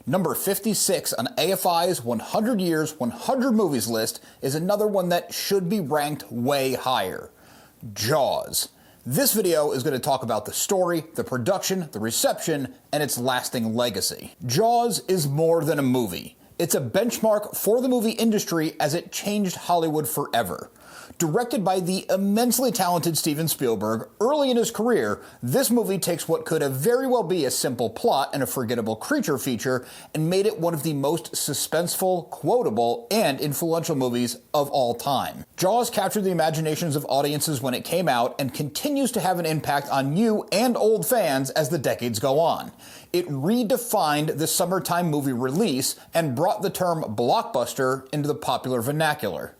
Number 56 on AFI's 100 Years, 100 Movies list is another one that should be ranked way higher. Jaws. This video is going to talk about the story, the production, the reception, and its lasting legacy. Jaws is more than a movie. It's a benchmark for the movie industry as it changed Hollywood forever. Directed by the immensely talented Steven Spielberg early in his career, this movie takes what could have very well be a simple plot and a forgettable creature feature and made it one of the most suspenseful, quotable, and influential movies of all time. Jaws captured the imaginations of audiences when it came out and continues to have an impact on new and old fans as the decades go on. It redefined the summertime movie release and brought the term blockbuster into the popular vernacular.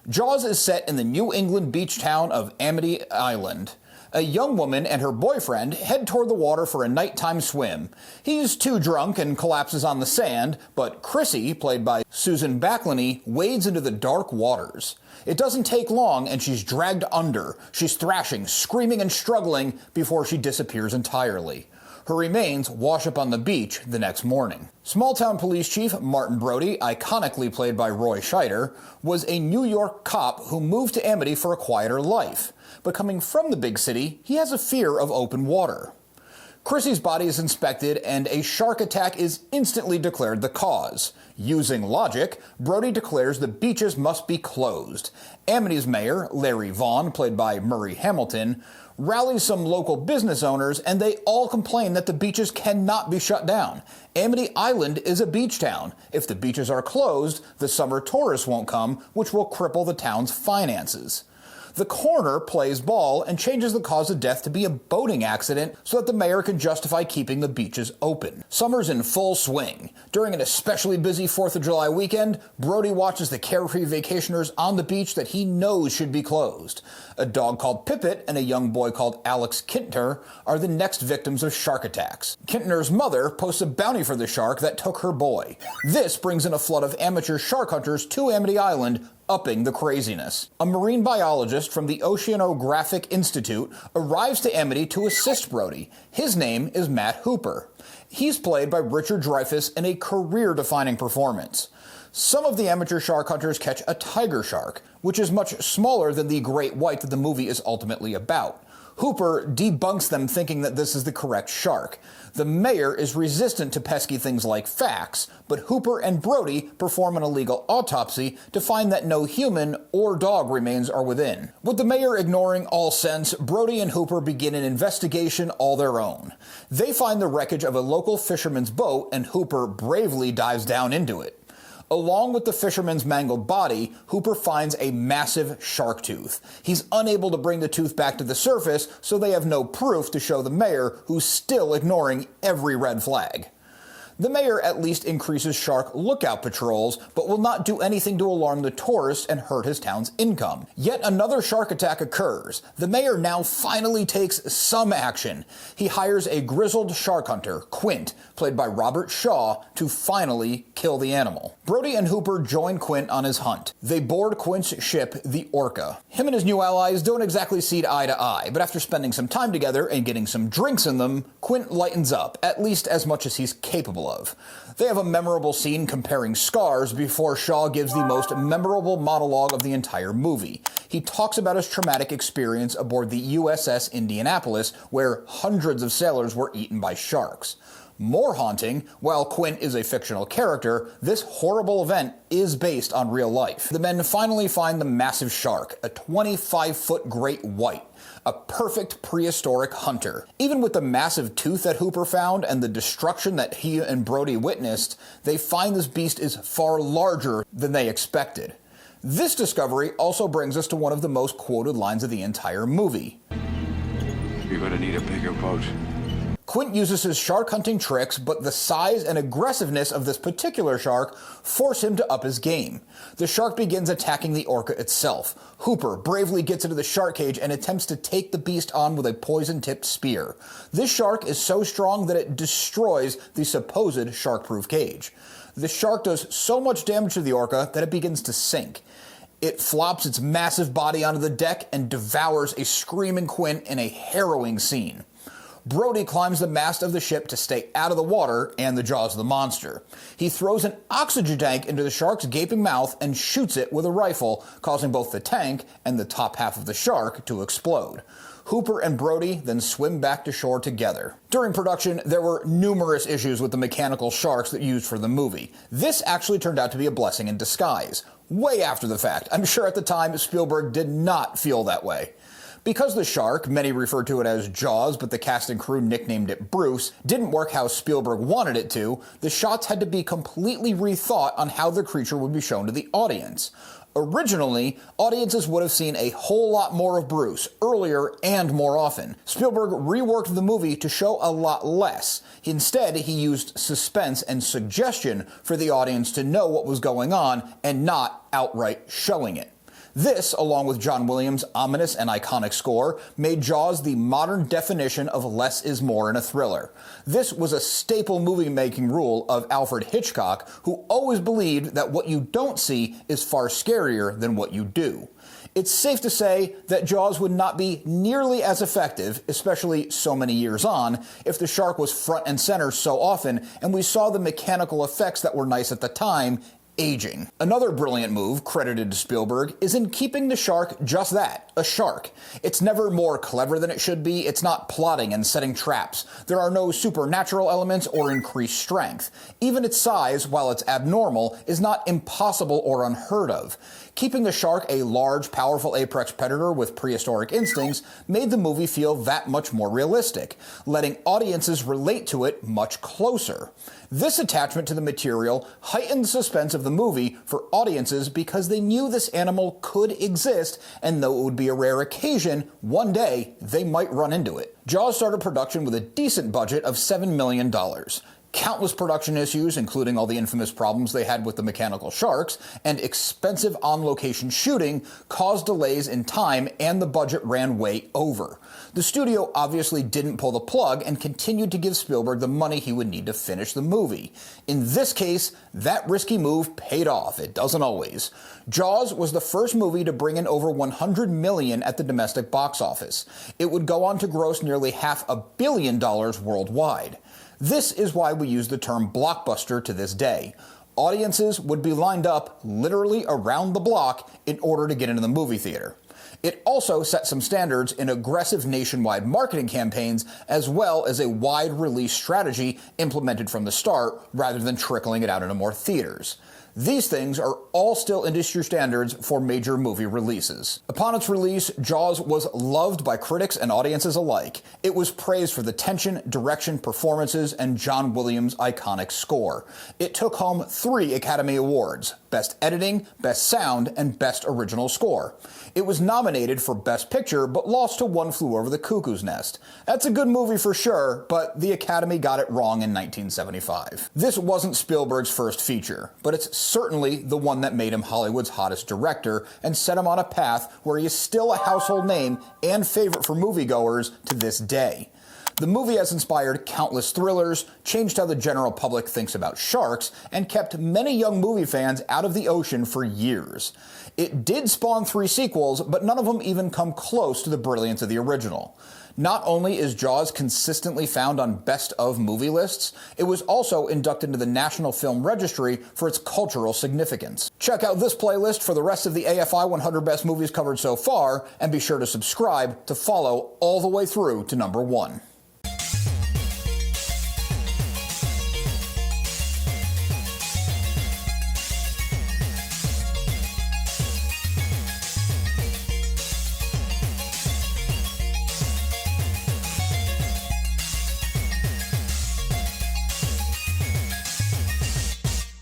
Jaws is set in the New England beach town of Amity Island. A young woman and her boyfriend head toward the water for a nighttime swim. He's too drunk and collapses on the sand, but Chrissy, played by Susan Backlany, wades into the dark waters. It doesn't take long and she's dragged under. She's thrashing, screaming and struggling before she disappears entirely. Her remains wash up on the beach the next morning. Small-town police chief Martin Brody, iconically played by Roy Scheider, was a New York cop who moved to Amity for a quieter life. But coming from the big city, he has a fear of open water. Chrissy's body is inspected and a shark attack is instantly declared the cause. Using logic, Brody declares the beaches must be closed. Amity's mayor, Larry Vaughn, played by Murray Hamilton, rallies some local business owners and they all complain that the beaches cannot be shut down. Amity Island is a beach town. If the beaches are closed, the summer tourists won't come, which will cripple the town's finances. The coroner plays ball and changes the cause of death to be a boating accident so that the mayor can justify keeping the beaches open. Summer's in full swing. During an especially busy 4th of July weekend, Brody watches the carefree vacationers on the beach that he knows should be closed. A dog called Pippet and a young boy called Alex Kintner are the next victims of shark attacks. Kintner's mother posts a bounty for the shark that took her boy. This brings in a flood of amateur shark hunters to Amity Island, upping the craziness. A marine biologist from the Oceanographic Institute arrives to Amity to assist Brody. His name is Matt Hooper. He's played by Richard Dreyfuss in a career-defining performance. Some of the amateur shark hunters catch a tiger shark, which is much smaller than the great white that the movie is ultimately about. Hooper debunks them thinking that this is the correct shark. The mayor is resistant to pesky things like facts, but Hooper and Brody perform an illegal autopsy to find that no human or dog remains are within. With the mayor ignoring all sense, Brody and Hooper begin an investigation all their own. They find the wreckage of a local fisherman's boat and Hooper bravely dives down into it. Along with the fisherman's mangled body, Hooper finds a massive shark tooth. He's unable to bring the tooth back to the surface, so they have no proof to show the mayor, who's still ignoring every red flag. The mayor at least increases shark lookout patrols, but will not do anything to alarm the tourists and hurt his town's income. Yet another shark attack occurs. The mayor now finally takes some action. He hires a grizzled shark hunter, Quint, played by Robert Shaw, to finally kill the animal. Brody and Hooper join Quint on his hunt. They board Quint's ship, the Orca. Him and his new allies don't exactly see eye to eye, but after spending some time together and getting some drinks in them, Quint lightens up, at least as much as he's capable of. They have a memorable scene comparing scars before Shaw gives the most memorable monologue of the entire movie. He talks about his traumatic experience aboard the USS Indianapolis, where hundreds of sailors were eaten by sharks. More haunting, while Quint is a fictional character, this horrible event is based on real life. The men finally find the massive shark, a 25-foot great white. A perfect prehistoric hunter. Even with the massive tooth that Hooper found and the destruction that he and Brody witnessed, they find this beast is far larger than they expected. This discovery also brings us to one of the most quoted lines of the entire movie. You're gonna need a bigger boat. Quint uses his shark hunting tricks, but the size and aggressiveness of this particular shark force him to up his game. The shark begins attacking the orca itself. Hooper bravely gets into the shark cage and attempts to take the beast on with a poison-tipped spear. This shark is so strong that it destroys the supposed shark-proof cage. The shark does so much damage to the orca that it begins to sink. It flops its massive body onto the deck and devours a screaming Quint in a harrowing scene. Brody climbs the mast of the ship to stay out of the water and the jaws of the monster. He throws an oxygen tank into the shark's gaping mouth and shoots it with a rifle, causing both the tank and the top half of the shark to explode. Hooper and Brody then swim back to shore together. During production, there were numerous issues with the mechanical sharks that used for the movie. This actually turned out to be a blessing in disguise. Way after the fact. I'm sure at the time Spielberg did not feel that way. Because the shark, many referred to it as Jaws, but the cast and crew nicknamed it Bruce, didn't work how Spielberg wanted it to, the shots had to be completely rethought on how the creature would be shown to the audience. Originally, audiences would have seen a whole lot more of Bruce, earlier and more often. Spielberg reworked the movie to show a lot less. Instead, he used suspense and suggestion for the audience to know what was going on and not outright showing it. This, along with John Williams' ominous and iconic score, made Jaws the modern definition of less is more in a thriller. This was a staple movie-making rule of Alfred Hitchcock, who always believed that what you don't see is far scarier than what you do. It's safe to say that Jaws would not be nearly as effective, especially so many years on, if the shark was front and center so often and we saw the mechanical effects that were nice at the time aging. Another brilliant move credited to Spielberg is in keeping the shark just that, a shark. It's never more clever than it should be. It's not plotting and setting traps. There are no supernatural elements or increased strength. Even its size, while it's abnormal, is not impossible or unheard of. Keeping the shark a large, powerful apex predator with prehistoric instincts made the movie feel that much more realistic, letting audiences relate to it much closer. This attachment to the material heightened the suspense of the movie for audiences because they knew this animal could exist, and though it would be a rare occasion, one day they might run into it. Jaws started production with a decent budget of $7 million. Countless production issues, including all the infamous problems they had with the mechanical sharks, and expensive on-location shooting caused delays in time, and the budget ran way over. The studio obviously didn't pull the plug and continued to give Spielberg the money he would need to finish the movie. In this case, that risky move paid off. It doesn't always. Jaws was the first movie to bring in over $100 million at the domestic box office. It would go on to gross nearly $500 million worldwide. This is why we use the term blockbuster to this day. Audiences would be lined up literally around the block in order to get into the movie theater. It also set some standards in aggressive nationwide marketing campaigns, as well as a wide release strategy implemented from the start rather than trickling it out into more theaters. These things are all still industry standards for major movie releases. Upon its release, Jaws was loved by critics and audiences alike. It was praised for the tension, direction, performances, and John Williams' iconic score. It took home 3 Academy Awards: Best Editing, Best Sound, and Best Original Score. It was nominated for Best Picture, but lost to One Flew Over the Cuckoo's Nest. That's a good movie for sure, but the Academy got it wrong in 1975. This wasn't Spielberg's first feature, but it's certainly the one that made him Hollywood's hottest director and set him on a path where he is still a household name and favorite for moviegoers to this day. The movie has inspired countless thrillers, changed how the general public thinks about sharks, and kept many young movie fans out of the ocean for years. It did spawn 3 sequels, but none of them even come close to the brilliance of the original. Not only is Jaws consistently found on best of movie lists, it was also inducted into the National Film Registry for its cultural significance. Check out this playlist for the rest of the AFI 100 Best Movies covered so far, and be sure to subscribe to follow all the way through to number 1.